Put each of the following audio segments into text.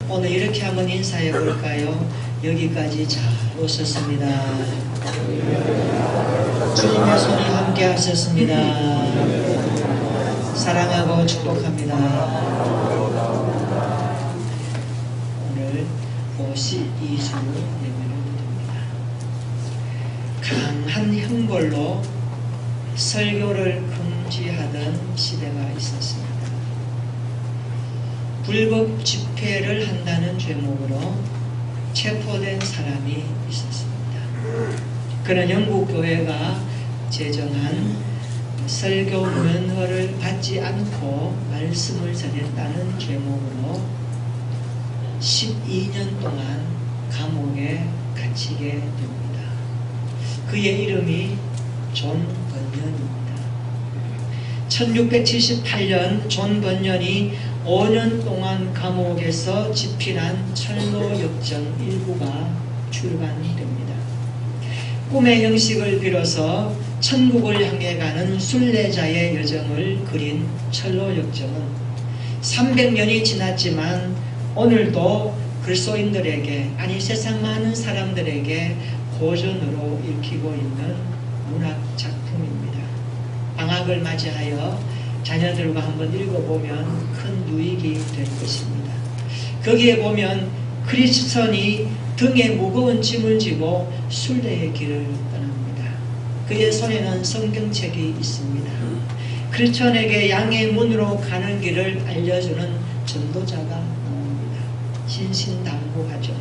오늘 이렇게 한번 인사해 볼까요? 여기까지 잘 오셨습니다. 주님의 손이 함께 하셨습니다. 사랑하고 축복합니다. 오늘 52주 예배를 드립니다. 강한 형벌로 설교를 금지하던 시대가 있었습니다. 불법 집회를 한다는 죄목으로 체포된 사람이 있었습니다. 그는 영국 교회가 제정한 설교 면허를 받지 않고 말씀을 전했다는 죄목으로 12년 동안 감옥에 갇히게 됩니다. 그의 이름이 존 번연입니다. 1678년 존 번연이 5년 동안 감옥에서 집필한 철로 역정 일부가 출간됩니다. 꿈의 형식을 빌어서 천국을 향해 가는 순례자의 여정을 그린 철로 역정은 300년이 지났지만 오늘도 글소인들에게, 아니 세상 많은 사람들에게 고전으로 읽히고 있는 문학 작품입니다. 방학을 맞이하여 자녀들과 한번 읽어보면 큰 유익이 될 것입니다. 거기에 보면 크리스천이 등에 무거운 짐을 지고 순례의 길을 떠납니다. 그의 손에는 성경책이 있습니다. 크리스천에게 양의 문으로 가는 길을 알려주는 전도자가 나옵니다. 신신당부하죠.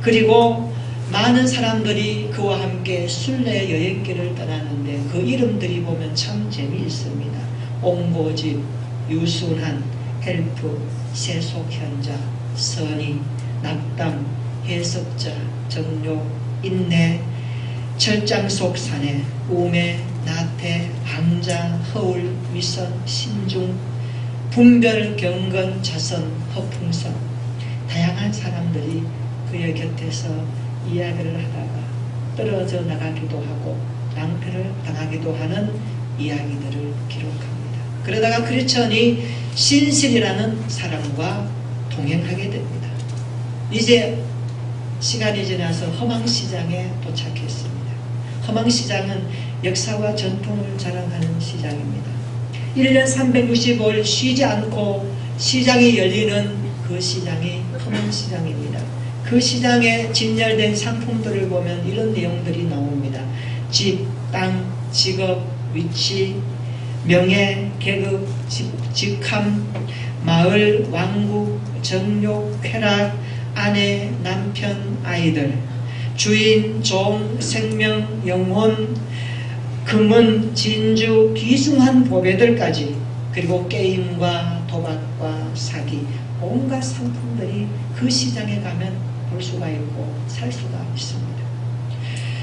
그리고 많은 사람들이 그와 함께 순례 여행길을 떠나는데 그 이름들이 보면 참 재미있습니다. 옹보집, 유순한, 헬프, 세속현자, 선의, 낙담, 해석자, 정욕, 인내, 철장속 사내, 우매, 나태, 항자, 허울, 위선, 신중, 분별, 경건, 자선, 허풍성, 다양한 사람들이 그의 곁에서 이야기를 하다가 떨어져 나가기도 하고 낭패를 당하기도 하는 이야기들을 기록합니다. 그러다가 크리스천이 신실이라는 사람과 동행하게 됩니다. 이제 시간이 지나서 허망시장에 도착했습니다. 허망시장은 역사와 전통을 자랑하는 시장입니다. 1년 365일 쉬지 않고 시장이 열리는 그 시장이 허망시장입니다. 그 시장에 진열된 상품들을 보면 이런 내용들이 나옵니다. 집, 땅, 직업, 위치, 명예, 계급, 직함, 마을, 왕국, 정욕, 쾌락, 아내, 남편, 아이들, 주인, 종, 생명, 영혼, 금은, 진주, 귀중한 보배들까지, 그리고 게임과 도박과 사기, 온갖 상품들이 그 시장에 가면 볼 수가 있고 살 수가 있습니다.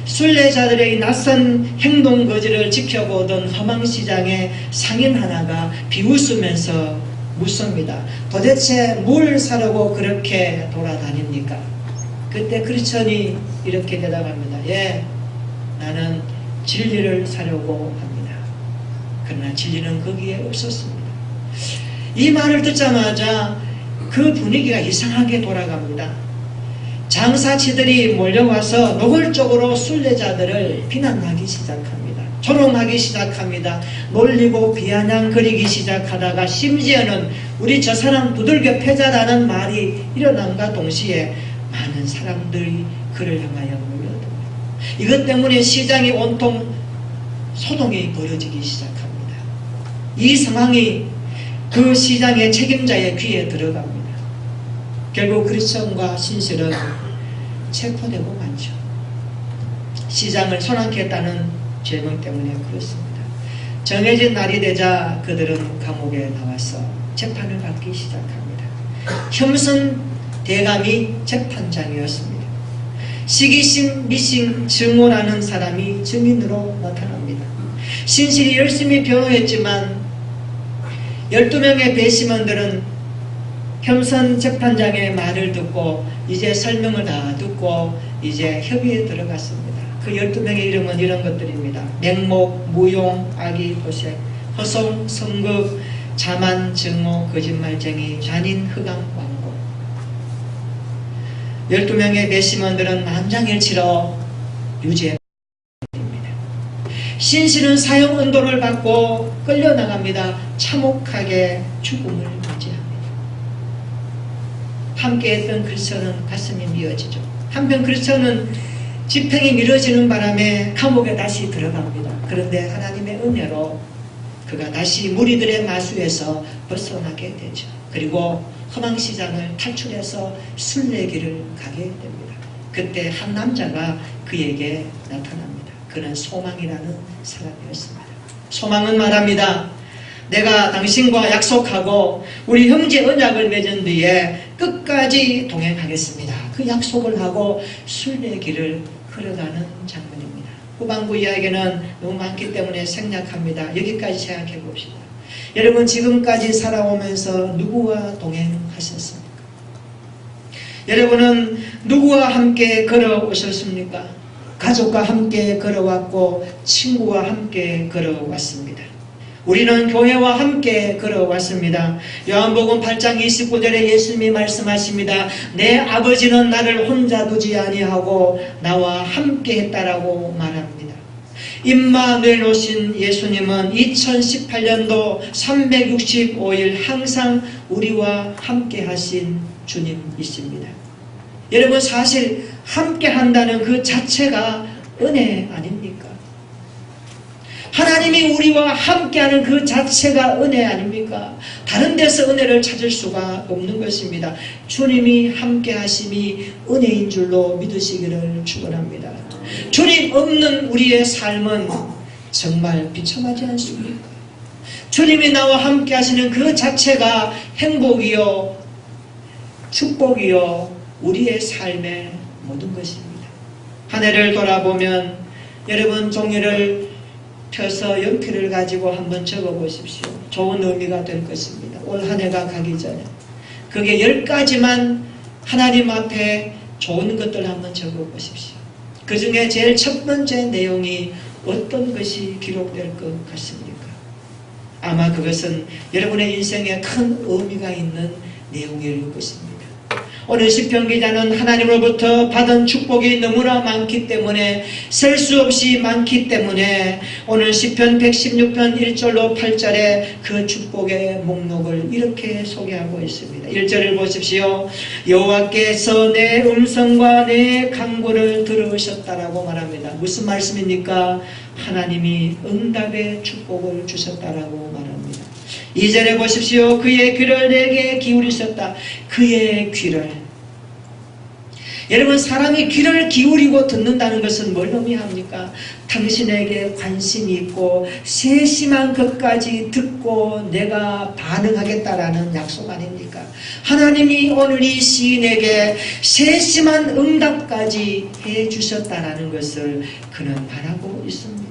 순례자들의 낯선 행동 거지를 지켜보던 허망시장의 상인 하나가 비웃으면서 묻습니다. 도대체 뭘 사려고 그렇게 돌아다닙니까? 그때 크리스천이 이렇게 대답합니다. 예, 나는 진리를 사려고 합니다. 그러나 진리는 거기에 없었습니다. 이 말을 듣자마자 그 분위기가 이상하게 돌아갑니다. 장사치들이 몰려와서 노골적으로 순례자들을 비난하기 시작합니다. 조롱하기 시작합니다. 놀리고 비아냥거리기 시작하다가 심지어는 우리 저 사람 두들겨 패자라는 말이 일어남과 동시에 많은 사람들이 그를 향하여 몰려듭니다. 이것 때문에 시장이 온통 소동이 벌어지기 시작합니다. 이 상황이 그 시장의 책임자의 귀에 들어갑니다. 결국 크리스천과 신실은 체포되고 많죠. 시장을 손안겠다는 죄명 때문에 그렇습니다. 정해진 날이 되자 그들은 감옥에 나와서 재판을 받기 시작합니다. 혐슨 대감이 재판장이었습니다. 시기심, 미싱, 증오라는 사람이 증인으로 나타납니다. 신실이 열심히 변호했지만 12명의 배심원들은 혐선 재판장의 말을 듣고 이제 설명을 다 듣고 이제 협의에 들어갔습니다. 그 12명의 이름은 이런 것들입니다. 맹목, 무용, 악의, 도색, 허송, 성급, 자만, 증오, 거짓말쟁이, 잔인, 흑암, 왕고. 12명의 배심원들은 만장일치로 유죄. 신실은 사형 언도를 받고 끌려나갑니다. 참혹하게 죽음을 맞이합니다. 함께했던 그리스도는 가슴이 미어지죠. 한편 그리스도는 지팽이 미뤄지는 바람에 감옥에 다시 들어갑니다. 그런데 하나님의 은혜로 그가 다시 무리들의 마수에서 벗어나게 되죠. 그리고 허망시장을 탈출해서 순례길을 가게 됩니다. 그때 한 남자가 그에게 나타납니다. 그는 소망이라는 사람이었습니다. 소망은 말합니다. 내가 당신과 약속하고 우리 형제 언약을 맺은 뒤에 끝까지 동행하겠습니다. 그 약속을 하고 순례길을 걸어가는 장면입니다. 후반부 이야기는 너무 많기 때문에 생략합니다. 여기까지 생각해 봅시다. 여러분, 지금까지 살아오면서 누구와 동행하셨습니까? 여러분은 누구와 함께 걸어오셨습니까? 가족과 함께 걸어왔고 친구와 함께 걸어왔습니다. 우리는 교회와 함께 걸어왔습니다. 요한복음 8장 29절에 예수님이 말씀하십니다. 내 아버지는 나를 혼자 두지 아니하고 나와 함께 했다라고 말합니다. 임마누엘 오신 예수님은 2018년도 365일 항상 우리와 함께 하신 주님이십니다. 여러분, 사실 함께 한다는 그 자체가 은혜 아닙니까? 하나님이 우리와 함께하는 그 자체가 은혜 아닙니까? 다른 데서 은혜를 찾을 수가 없는 것입니다. 주님이 함께하심이 은혜인 줄로 믿으시기를 축원합니다. 주님 없는 우리의 삶은 정말 비참하지 않습니까? 주님이 나와 함께하시는 그 자체가 행복이요 축복이요 우리의 삶의 모든 것입니다. 한 해를 돌아보면 여러분 종이를 펴서 연필을 가지고 한번 적어보십시오. 좋은 의미가 될 것입니다. 올 한 해가 가기 전에 그게 10가지만 하나님 앞에 좋은 것들 한번 적어보십시오. 그 중에 제일 첫 번째 내용이 어떤 것이 기록될 것 같습니까? 아마 그것은 여러분의 인생에 큰 의미가 있는 내용일 것입니다. 오늘 시편 기자는 하나님으로부터 받은 축복이 너무나 많기 때문에 셀 수 없이 많기 때문에 오늘 시편 116편 1절로 8절에 그 축복의 목록을 이렇게 소개하고 있습니다. 1절을 보십시오. 여호와께서 내 음성과 내 간구를 들으셨다라고 말합니다. 무슨 말씀입니까? 하나님이 응답의 축복을 주셨다라고 말합니다. 2절에 보십시오. 그의 귀를 내게 기울이셨다. 그의 귀를. 여러분, 사람이 귀를 기울이고 듣는다는 것은 뭘 의미합니까? 당신에게 관심이 있고 세심한 것까지 듣고 내가 반응하겠다라는 약속 아닙니까? 하나님이 오늘 이 시인에게 세심한 응답까지 해주셨다라는 것을 그는 바라고 있습니다.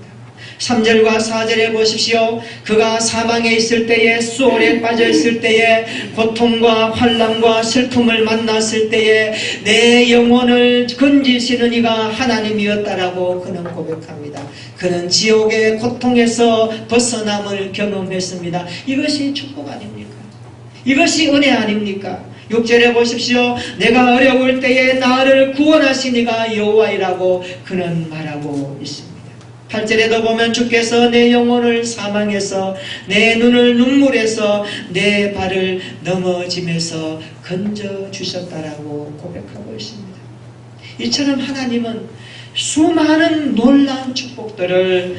3절과 4절에 보십시오. 그가 사망에 있을 때에, 수월에 빠져 있을 때에, 고통과 환난과 슬픔을 만났을 때에 내 영혼을 건지시는 이가 하나님이었다라고 그는 고백합니다. 그는 지옥의 고통에서 벗어남을 경험했습니다. 이것이 축복 아닙니까? 이것이 은혜 아닙니까? 6절에 보십시오. 내가 어려울 때에 나를 구원하신 이가 여호와이라고 그는 말하고 있습니다. 8절에도 보면 주께서 내 영혼을 사망에서 내 눈을 눈물에서 내 발을 넘어짐에서 건져주셨다라고 고백하고 있습니다. 이처럼 하나님은 수많은 놀라운 축복들을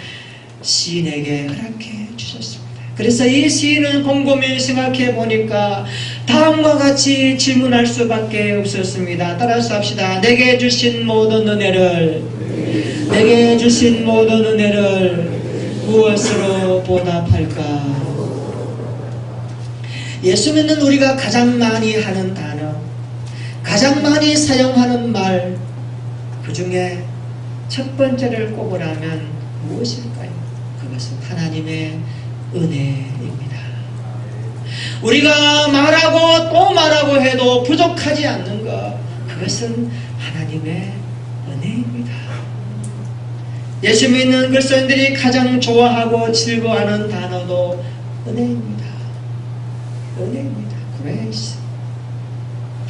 시인에게 허락해 주셨습니다. 그래서 이 시인은 곰곰이 생각해 보니까 다음과 같이 질문할 수밖에 없었습니다. 따라서 합시다. 내게 주신 모든 은혜를 무엇으로 보답할까? 예수 믿는 우리가 가장 많이 하는 단어, 가장 많이 사용하는 말, 그 중에 첫 번째를 꼽으라면 무엇일까요? 그것은 하나님의 은혜입니다. 우리가 말하고 또 말하고 해도 부족하지 않는 것, 그것은 하나님의 은혜입니다. 예수 믿는 그리스도인들이 가장 좋아하고 즐거워하는 단어도 은혜입니다. 은혜입니다. grace.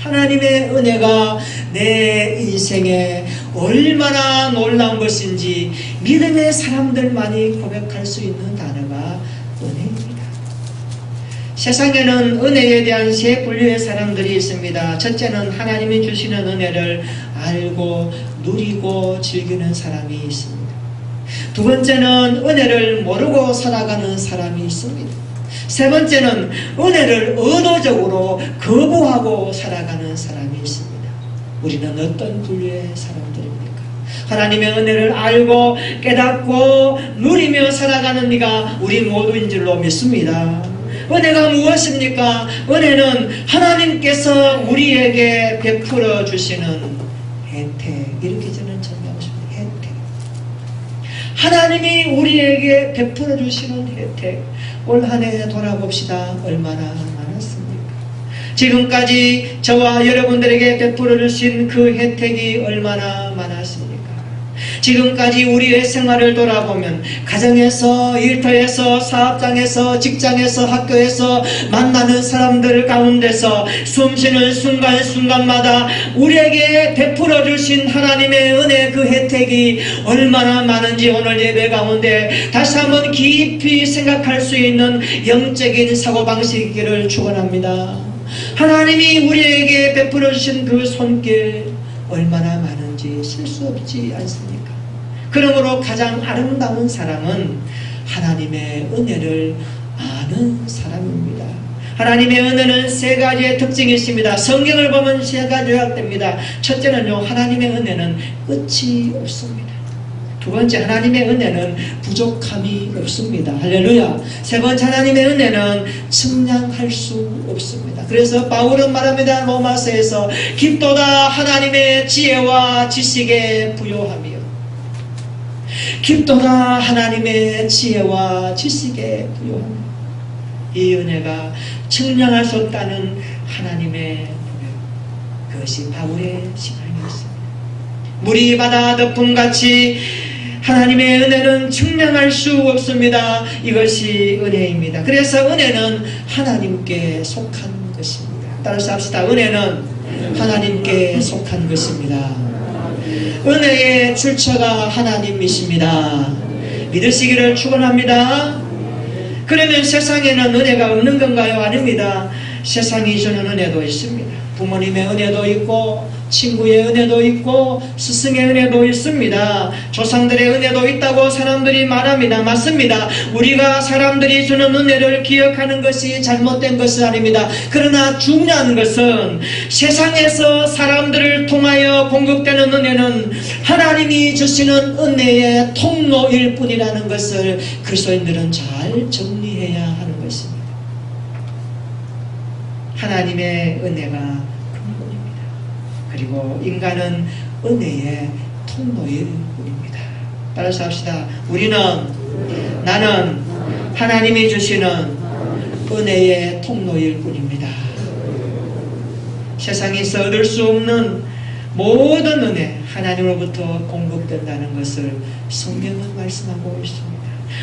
하나님의 은혜가 내 인생에 얼마나 놀라운 것인지 믿음의 사람들만이 고백할 수 있는 단어가 은혜입니다. 세상에는 은혜에 대한 세 분류의 사람들이 있습니다. 첫째는 하나님이 주시는 은혜를 알고 누리고 즐기는 사람이 있습니다. 두 번째는 은혜를 모르고 살아가는 사람이 있습니다. 세 번째는 은혜를 의도적으로 거부하고 살아가는 사람이 있습니다. 우리는 어떤 분류의 사람들입니까? 하나님의 은혜를 알고 깨닫고 누리며 살아가는 이가 우리 모두인 줄로 믿습니다. 은혜가 무엇입니까? 은혜는 하나님께서 우리에게 베풀어 주시는 혜택. 이렇게 저는 설명하고 싶습니다. 혜택. 하나님이 우리에게 베풀어 주시는 혜택. 올 한 해 돌아봅시다. 얼마나 많았습니까? 지금까지 저와 여러분들에게 베풀어 주신 그 혜택이 얼마나 많았습니까? 지금까지 우리의 생활을 돌아보면 가정에서, 일터에서, 사업장에서, 직장에서, 학교에서 만나는 사람들 가운데서 숨쉬는 순간순간마다 우리에게 베풀어 주신 하나님의 은혜 그 혜택이 얼마나 많은지 오늘 예배 가운데 다시 한번 깊이 생각할 수 있는 영적인 사고방식이기를 축원합니다. 하나님이 우리에게 베풀어 주신 그 손길 얼마나 많은지 셀 수 없지 않습니까? 그러므로 가장 아름다운 사람은 하나님의 은혜를 아는 사람입니다. 하나님의 은혜는 세 가지의 특징이 있습니다. 성경을 보면 세 가지 요약됩니다. 첫째는요, 하나님의 은혜는 끝이 없습니다. 두 번째, 하나님의 은혜는 부족함이 없습니다. 할렐루야. 세 번째, 하나님의 은혜는 측량할 수 없습니다. 그래서 바울은 말합니다. 로마서에서 깊도다 하나님의 지혜와 지식에 부요하며, 깊도다 하나님의 지혜와 지식에 부요하며, 이 은혜가 측량할 수 없다는 하나님의 은혜, 그것이 바울의 신앙이었습니다. 물이 바다 덮음같이 하나님의 은혜는 측량할 수 없습니다. 이것이 은혜입니다. 그래서 은혜는 하나님께 속한 것입니다. 따라서 합시다. 은혜는 하나님께 속한 것입니다. 은혜의 출처가 하나님이십니다. 믿으시기를 축원합니다. 그러면 세상에는 은혜가 없는 건가요? 아닙니다. 세상이 주는 은혜도 있습니다. 부모님의 은혜도 있고, 친구의 은혜도 있고, 스승의 은혜도 있습니다. 조상들의 은혜도 있다고 사람들이 말합니다. 맞습니다. 우리가 사람들이 주는 은혜를 기억하는 것이 잘못된 것은 아닙니다. 그러나 중요한 것은 세상에서 사람들을 통하여 공급되는 은혜는 하나님이 주시는 은혜의 통로일 뿐이라는 것을 그리스도인들은 잘 정리해야 하는 것입니다. 하나님의 은혜가 그리고 인간은 은혜의 통로일 뿐입니다. 따라서 합시다. 나는 하나님이 주시는 은혜의 통로일 뿐입니다. 세상에서 얻을 수 없는 모든 은혜 하나님으로부터 공급된다는 것을 성경은 말씀하고 있습니다.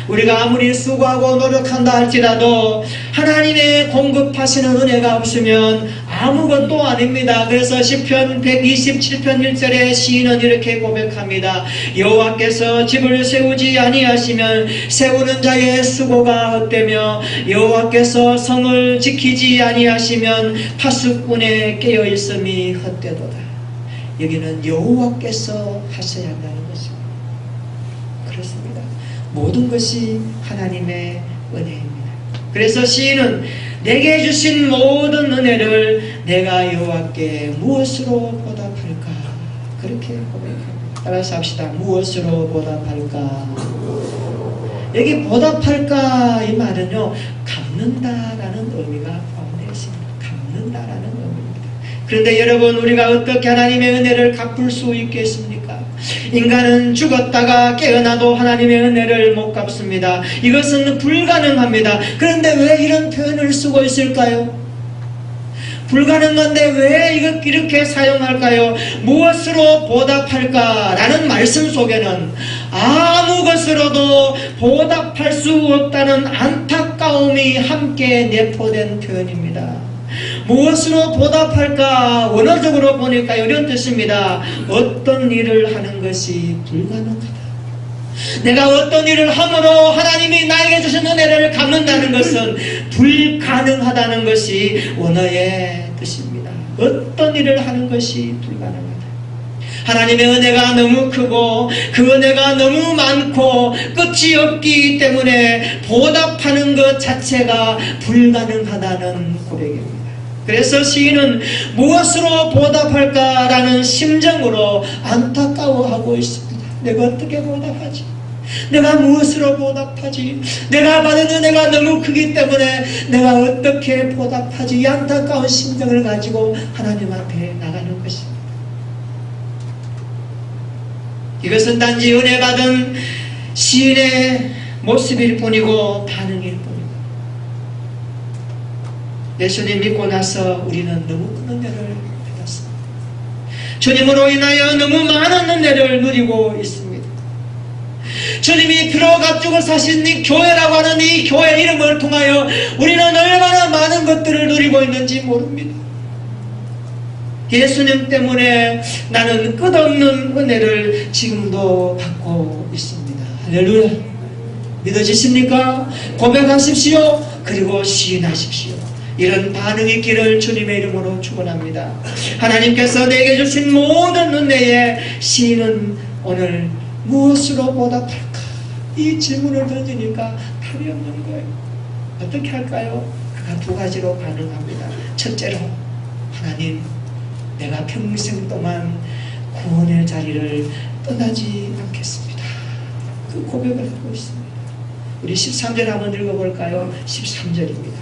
우리가 아무리 수고하고 노력한다 할지라도 하나님의 공급하시는 은혜가 없으면 아무것도 아닙니다. 그래서 시편 127편 1절에 시인은 이렇게 고백합니다. 여호와께서 집을 세우지 아니하시면 세우는 자의 수고가 헛되며 여호와께서 성을 지키지 아니하시면 파수꾼의 깨어있음이 헛되도다. 여기는 여호와께서 하셔야 한다는 것입니다. 그렇습니다. 모든 것이 하나님의 은혜입니다. 그래서 시인은 내게 주신 모든 은혜를 내가 여호와께 무엇으로 보답할까? 그렇게 고백합니다. 따라서 합시다. 무엇으로 보답할까? 여기 보답할까 이 말은요, 갚는다라는 의미가 가운데 있습니다. 갚는다라는 의미입니다. 그런데 여러분, 우리가 어떻게 하나님의 은혜를 갚을 수 있겠습니까? 인간은 죽었다가 깨어나도 하나님의 은혜를 못 갚습니다. 이것은 불가능합니다. 그런데 왜 이런 표현을 쓰고 있을까요? 불가능한데 왜 이렇게 사용할까요? 무엇으로 보답할까? 라는 말씀 속에는 아무 것으로도 보답할 수 없다는 안타까움이 함께 내포된 표현입니다. 무엇으로 보답할까? 원어적으로 보니까 이런 뜻입니다. 어떤 일을 하는 것이 불가능하다. 내가 어떤 일을 함으로 하나님이 나에게 주신 은혜를 갚는다는 것은 불가능하다는 것이 원어의 뜻입니다. 어떤 일을 하는 것이 불가능하다. 하나님의 은혜가 너무 크고 그 은혜가 너무 많고 끝이 없기 때문에 보답하는 것 자체가 불가능하다는 고백입니다. 그래서 시인은 무엇으로 보답할까라는 심정으로 안타까워하고 있습니다. 내가 어떻게 보답하지? 내가 무엇으로 보답하지? 내가 받은 은혜가 너무 크기 때문에 내가 어떻게 보답하지? 이 안타까운 심정을 가지고 하나님 앞에 나가는 것입니다. 이것은 단지 은혜 받은 시인의 모습일 뿐이고 반응일 뿐이고, 예수님 믿고 나서 우리는 너무 큰 은혜를 받았습니다. 주님으로 인하여 너무 많은 은혜를 누리고 있습니다. 주님이 피로 가죽을 사신 이 교회라고 하는 이 교회 이름을 통하여 우리는 얼마나 많은 것들을 누리고 있는지 모릅니다. 예수님 때문에 나는 끝없는 은혜를 지금도 받고 있습니다. 할렐루야. 믿어지십니까? 고백하십시오. 그리고 시인하십시오. 이런 반응이 있기를 주님의 이름으로 축원합니다. 하나님께서 내게 주신 모든 은혜에 시인은 오늘 무엇으로 보답할까? 이 질문을 던지니까 답이 없는 거예요. 어떻게 할까요? 그가 두 가지로 반응합니다. 첫째로, 하나님, 내가 평생 동안 구원의 자리를 떠나지 않겠습니다. 그 고백을 하고 있습니다. 우리 13절 한번 읽어볼까요? 13절입니다.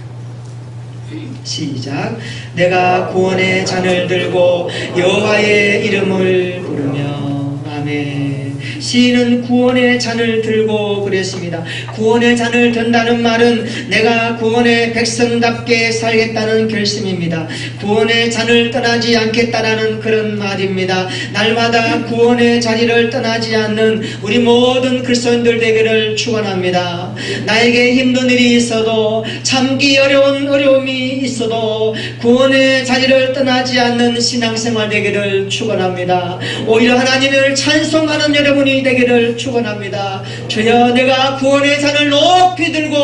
시작. 내가 구원의 잔을 들고 여호와의 이름을 부르며. 아멘. 시인은 구원의 잔을 들고 그랬습니다. 구원의 잔을 든다는 말은 내가 구원의 백성답게 살겠다는 결심입니다. 구원의 잔을 떠나지 않겠다라는 그런 말입니다. 날마다 구원의 자리를 떠나지 않는 우리 모든 그리스도인들 되기를 축원합니다. 나에게 힘든 일이 있어도, 참기 어려운 어려움이 있어도 구원의 자리를 떠나지 않는 신앙생활 되기를 축원합니다. 오히려 하나님을 찬송하는 여러분이 되기를 축원합니다. 주여, 내가 구원의 잔을 높이 들고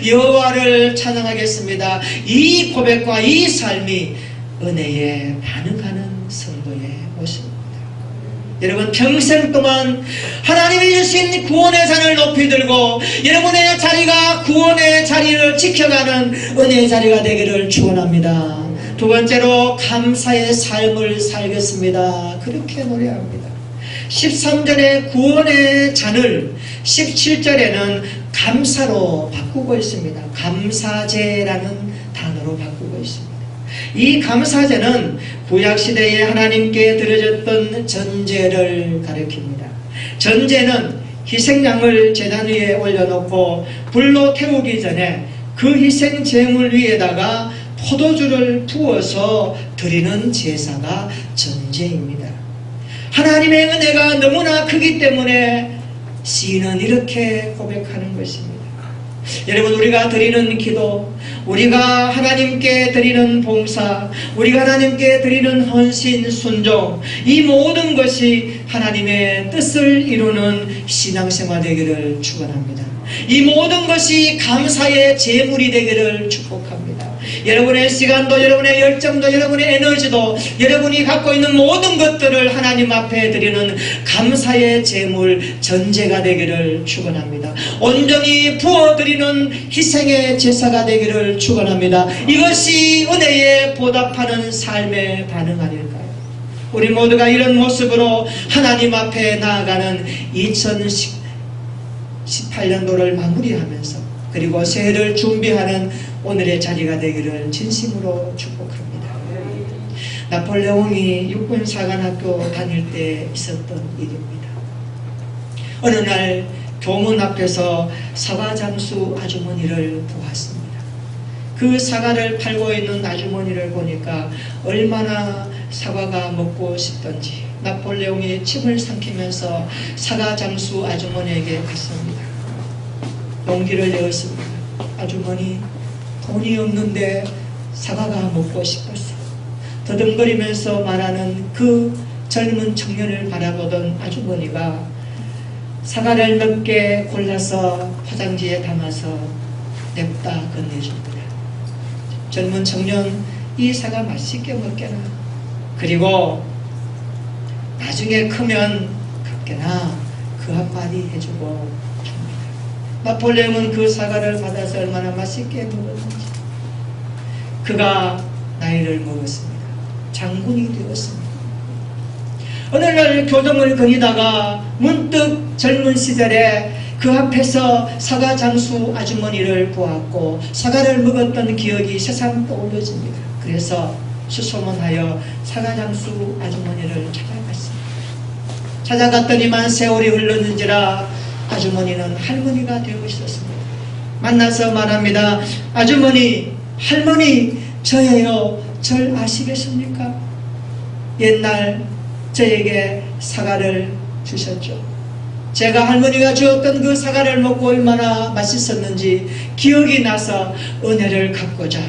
여호와를 찬양하겠습니다. 이 고백과 이 삶이 은혜에 반응하는 성도의 모습입니다. 여러분, 평생 동안 하나님이 주신 구원의 잔을 높이 들고 여러분의 자리가 구원의 자리를 지켜가는 은혜의 자리가 되기를 축원합니다. 두 번째로, 감사의 삶을 살겠습니다. 그렇게 노래합니다. 13절에 구원의 잔을 17절에는 감사로 바꾸고 있습니다. 감사제라는 단어로 바꾸고 있습니다. 이 감사제는 구약시대에 하나님께 드려졌던 전제를 가리킵니다. 전제는 희생양을 제단 위에 올려놓고 불로 태우기 전에 그 희생 제물 위에다가 포도주를 부어서 드리는 제사가 전제입니다. 하나님의 은혜가 너무나 크기 때문에 시인은 이렇게 고백하는 것입니다. 여러분, 우리가 드리는 기도, 우리가 하나님께 드리는 봉사, 우리가 하나님께 드리는 헌신, 순종, 이 모든 것이 하나님의 뜻을 이루는 신앙생활 되기를 축원합니다. 이 모든 것이 감사의 제물이 되기를 축복합니다. 여러분의 시간도, 여러분의 열정도, 여러분의 에너지도, 여러분이 갖고 있는 모든 것들을 하나님 앞에 드리는 감사의 제물, 전제가 되기를 축원합니다. 온전히 부어드리는 희생의 제사가 되기를 축원합니다. 이것이 은혜에 보답하는 삶의 반응 아닐까요? 우리 모두가 이런 모습으로 하나님 앞에 나아가는 2018년도를 마무리하면서, 그리고 새해를 준비하는 오늘의 자리가 되기를 진심으로 축복합니다. 나폴레옹이 육군사관학교 다닐 때 있었던 일입니다. 어느 날 교문 앞에서 사과장수 아주머니를 보았습니다. 그 사과를 팔고 있는 아주머니를 보니까 얼마나 사과가 먹고 싶던지 나폴레옹이 침을 삼키면서 사과장수 아주머니에게 갔습니다. 용기를 내었습니다. 아주머니, 돈이 없는데 사과가 먹고 싶었어. 더듬거리면서 말하는 그 젊은 청년을 바라보던 아주머니가 사과를 몇 개 골라서 포장지에 담아서 냅다 건네줍니다. 젊은 청년, 이 사과 맛있게 먹게나. 그리고 나중에 크면 갚게나 그 한마디 해주고 줍니다. 나폴레옹은 그 사과를 받아서 얼마나 맛있게 먹었는지. 그가 나이를 먹었습니다. 장군이 되었습니다. 어느 날 교동을 거니다가 문득 젊은 시절에 그 앞에서 사과 장수 아주머니를 보았고 사과를 먹었던 기억이 새삼 떠올려집니다. 그래서 수소문하여 사과 장수 아주머니를 찾아갔습니다. 찾아갔더니만 세월이 흘렀는지라 아주머니는 할머니가 되고 있었습니다. 만나서 말합니다. 아주머니, 할머니, 저예요. 절 아시겠습니까? 옛날 저에게 사과를 주셨죠. 제가 할머니가 주었던 그 사과를 먹고 얼마나 맛있었는지 기억이 나서 은혜를 갚고자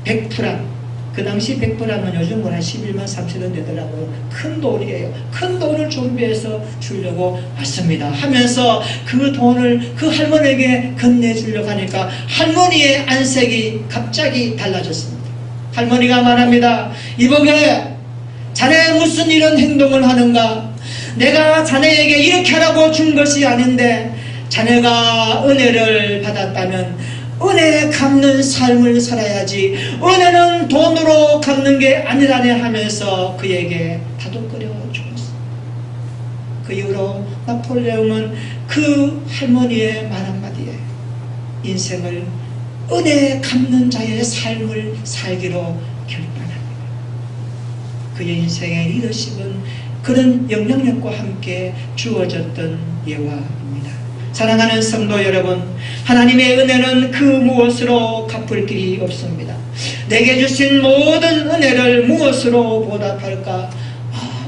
100프랑, 그 당시 100프랑은 요즘은 한 11만 3천 원 되더라고요. 큰 돈이에요. 큰 돈을 준비해서 주려고 왔습니다 하면서 그 돈을 그 할머니에게 건네주려고 하니까 할머니의 안색이 갑자기 달라졌습니다. 할머니가 말합니다. 이보게, 자네 무슨 이런 행동을 하는가? 내가 자네에게 이렇게 하라고 준 것이 아닌데 자네가 은혜를 받았다면 은혜 갚는 삶을 살아야지 은혜는 돈으로 갚는 게 아니라네 하면서 그에게 다독거려 주었습니다. 그 이후로 나폴레옹은 그 할머니의 말 한마디에 인생을 은혜 갚는 자의 삶을 살기로 결단합니다. 그의 인생의 리더십은 그런 영향력과 함께 주어졌던 예화입니다. 사랑하는 성도 여러분, 하나님의 은혜는 그 무엇으로 갚을 길이 없습니다. 내게 주신 모든 은혜를 무엇으로 보답할까?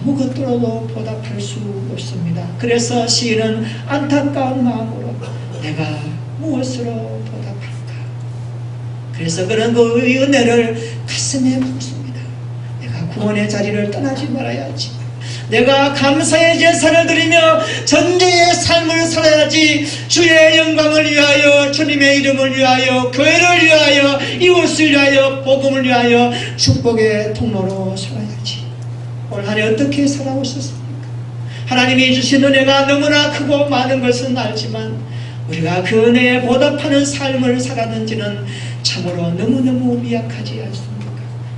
아무것으로도 보답할 수 없습니다. 그래서 시인은 안타까운 마음으로 내가 무엇으로 보답할까? 그래서 그런 그 은혜를 가슴에 묻습니다. 내가 구원의 자리를 떠나지 말아야지. 내가 감사의 제사를 드리며 전제의 삶을 살아야지. 주의 영광을 위하여, 주님의 이름을 위하여, 교회를 위하여, 이웃을 위하여, 복음을 위하여 축복의 통로로 살아야지. 올 한 해 어떻게 살아오셨습니까? 하나님이 주신 은혜가 너무나 크고 많은 것은 알지만 우리가 그 은혜에 보답하는 삶을 살았는지는 참으로 너무너무 미약하지 않습니까?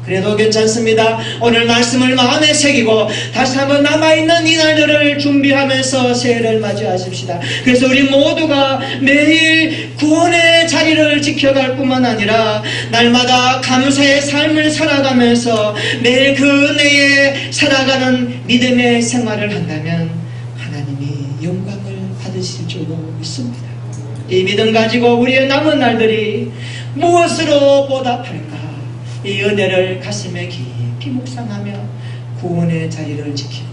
그래도 괜찮습니다. 오늘 말씀을 마음에 새기고 다시 한번 남아있는 이날들을 준비하면서 새해를 맞이하십시다. 그래서 우리 모두가 매일 구원의 자리를 지켜갈 뿐만 아니라 날마다 감사의 삶을 살아가면서 매일 그 은혜에 살아가는 믿음의 생활을 한다면 하나님이 영광을 받으실 줄로 믿습니다. 이 믿음 가지고 우리의 남은 날들이 무엇으로 보답할까? 이 은혜를 가슴에 깊이 묵상하며 구원의 자리를 지키고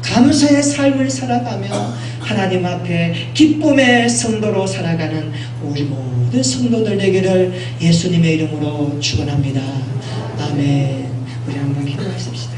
감사의 삶을 살아가며 하나님 앞에 기쁨의 성도로 살아가는 우리 모든 성도들 되기를 예수님의 이름으로 축원합니다. 아멘. 우리 한번 기도하십시다.